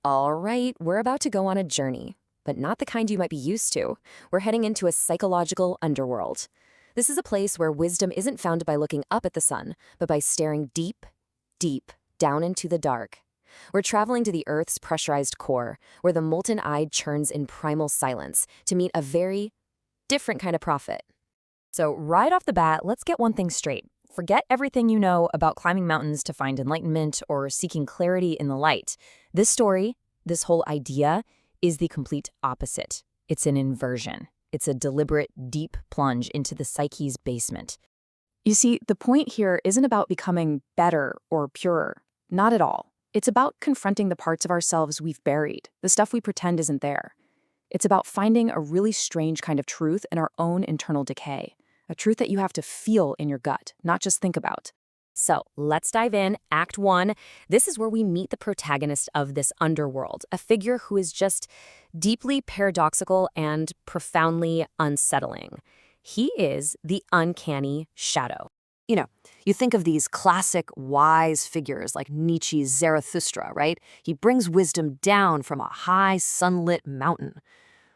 All right, we're about to go on a journey, but not the kind you might be used to. We're heading into a psychological underworld. This is a place where wisdom isn't found by looking up at the sun, but by staring deep, deep down into the dark. We're traveling to the Earth's pressurized core, where the molten eye churns in primal silence to meet a very different kind of prophet. So, right off the bat, let's get one thing straight. Forget everything you know about climbing mountains to find enlightenment or seeking clarity in the light. This story, this whole idea, is the complete opposite. It's an inversion. It's a deliberate, deep plunge into the psyche's basement. You see, the point here isn't about becoming better or purer. Not at all. It's about confronting the parts of ourselves we've buried, the stuff we pretend isn't there. It's about finding a really strange kind of truth in our own internal decay. A truth that you have to feel in your gut, not just think about. So let's dive in. Act 1. This is where we meet the protagonist of this underworld, a figure who is just deeply paradoxical and profoundly unsettling. He is the uncanny shadow. You think of these classic wise figures like Nietzsche's Zarathustra, right? He brings wisdom down from a high sunlit mountain.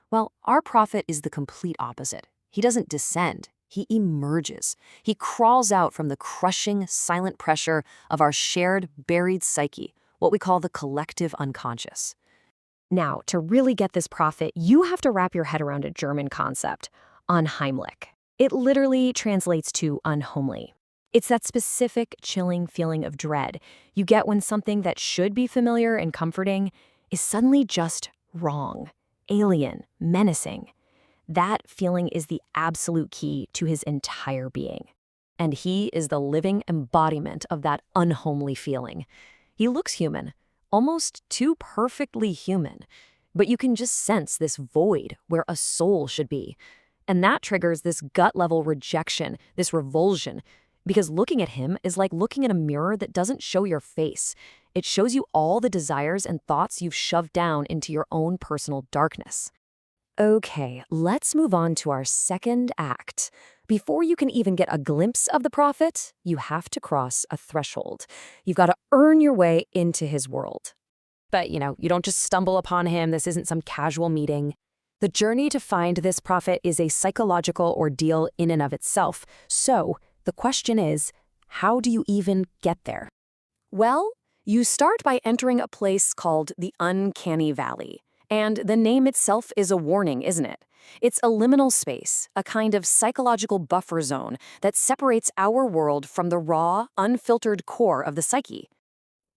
Well, our prophet is the complete opposite. He doesn't descend. He emerges. He crawls out from the crushing, silent pressure of our shared, buried psyche, what we call the collective unconscious. Now, to really get this prophet, you have to wrap your head around a German concept, unheimlich. It literally translates to unhomely. It's that specific, chilling feeling of dread you get when something that should be familiar and comforting is suddenly just wrong, alien, menacing. That feeling is the absolute key to his entire being. And he is the living embodiment of that unhomely feeling. He looks human, almost too perfectly human, but you can just sense this void where a soul should be. And that triggers this gut-level rejection, this revulsion, because looking at him is like looking at a mirror that doesn't show your face. It shows you all the desires and thoughts you've shoved down into your own personal darkness. Okay, let's move on to our second act. Before you can even get a glimpse of the prophet, you have to cross a threshold. You've got to earn your way into his world. But, you don't just stumble upon him. This isn't some casual meeting. The journey to find this prophet is a psychological ordeal in and of itself. So, the question is, how do you even get there? Well, you start by entering a place called the Uncanny Valley. And the name itself is a warning, isn't it? It's a liminal space, a kind of psychological buffer zone that separates our world from the raw, unfiltered core of the psyche.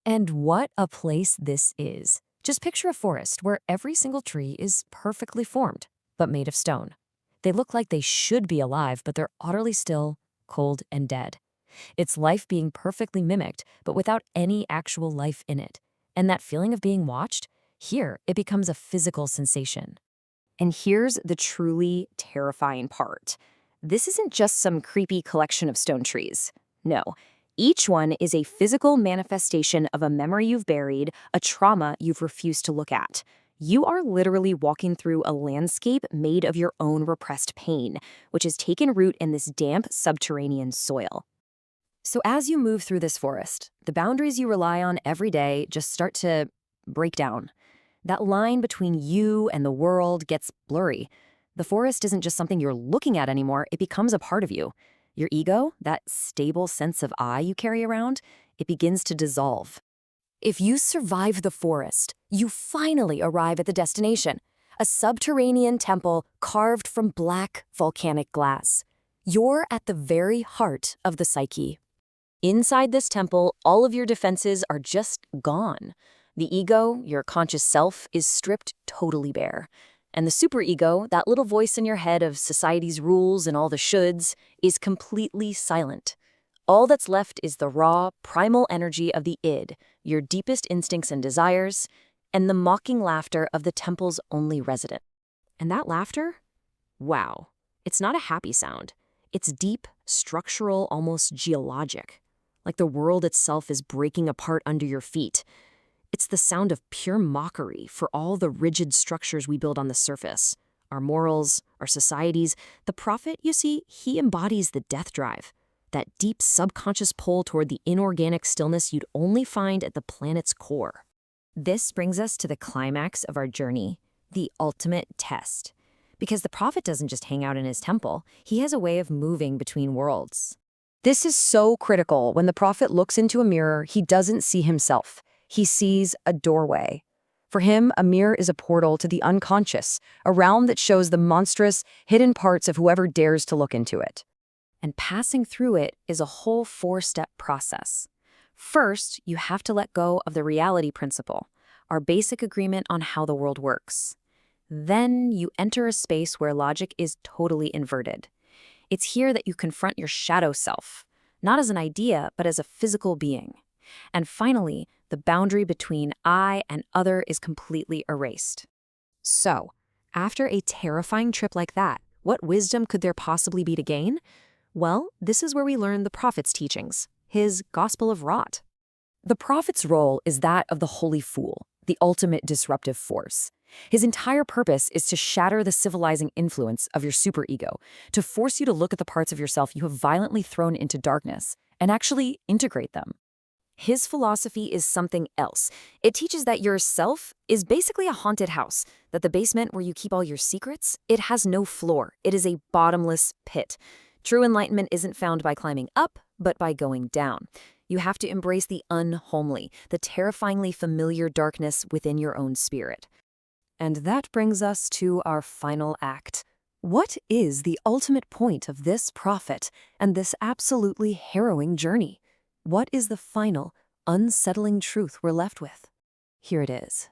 And what a place this is. Just picture a forest where every single tree is perfectly formed, but made of stone. They look like they should be alive, but they're utterly still, cold, and dead. It's life being perfectly mimicked, but without any actual life in it. And that feeling of being watched? Here, it becomes a physical sensation. And here's the truly terrifying part. This isn't just some creepy collection of stone trees. No, each one is a physical manifestation of a memory you've buried, a trauma you've refused to look at. You are literally walking through a landscape made of your own repressed pain, which has taken root in this damp subterranean soil. So as you move through this forest, the boundaries you rely on every day just start to break down. That line between you and the world gets blurry. The forest isn't just something you're looking at anymore, it becomes a part of you. Your ego, that stable sense of I you carry around, it begins to dissolve. If you survive the forest, you finally arrive at the destination, a subterranean temple carved from black volcanic glass. You're at the very heart of the psyche. Inside this temple, all of your defenses are just gone. The ego, your conscious self, is stripped totally bare. And the superego, that little voice in your head of society's rules and all the shoulds, is completely silent. All that's left is the raw, primal energy of the id, your deepest instincts and desires, and the mocking laughter of the temple's only resident. And that laughter? Wow. It's not a happy sound. It's deep, structural, almost geologic. Like the world itself is breaking apart under your feet. It's the sound of pure mockery for all the rigid structures we build on the surface. Our morals, our societies. The prophet, you see, he embodies the death drive. That deep subconscious pull toward the inorganic stillness you'd only find at the planet's core. This brings us to the climax of our journey, the ultimate test. Because the prophet doesn't just hang out in his temple, he has a way of moving between worlds. This is so critical. When the prophet looks into a mirror, he doesn't see himself. He sees a doorway. For him, a mirror is a portal to the unconscious, a realm that shows the monstrous, hidden parts of whoever dares to look into it. And passing through it is a whole 4-step process. First, you have to let go of the reality principle, our basic agreement on how the world works. Then you enter a space where logic is totally inverted. It's here that you confront your shadow self, not as an idea, but as a physical being. And finally, the boundary between I and other is completely erased. So, after a terrifying trip like that, what wisdom could there possibly be to gain? Well, this is where we learn the prophet's teachings, his gospel of rot. The prophet's role is that of the holy fool, the ultimate disruptive force. His entire purpose is to shatter the civilizing influence of your superego, to force you to look at the parts of yourself you have violently thrown into darkness and actually integrate them. His philosophy is something else. It teaches that your self is basically a haunted house, that the basement where you keep all your secrets, it has no floor. It is a bottomless pit. True enlightenment isn't found by climbing up, but by going down. You have to embrace the unhomely, the terrifyingly familiar darkness within your own spirit. And that brings us to our final act. What is the ultimate point of this prophet and this absolutely harrowing journey? What is the final, unsettling truth we're left with? Here it is.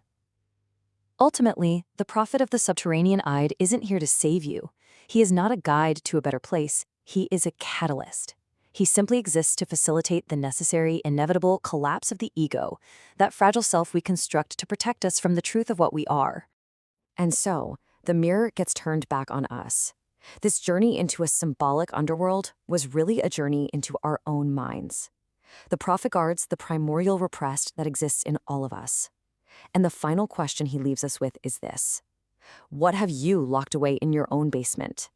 Ultimately, the prophet of the Subterranean Id isn't here to save you. He is not a guide to a better place. He is a catalyst. He simply exists to facilitate the necessary, inevitable collapse of the ego, that fragile self we construct to protect us from the truth of what we are. And so, the mirror gets turned back on us. This journey into a symbolic underworld was really a journey into our own minds. The prophet guards the primordial repressed that exists in all of us. And the final question he leaves us with is this: what have you locked away in your own basement?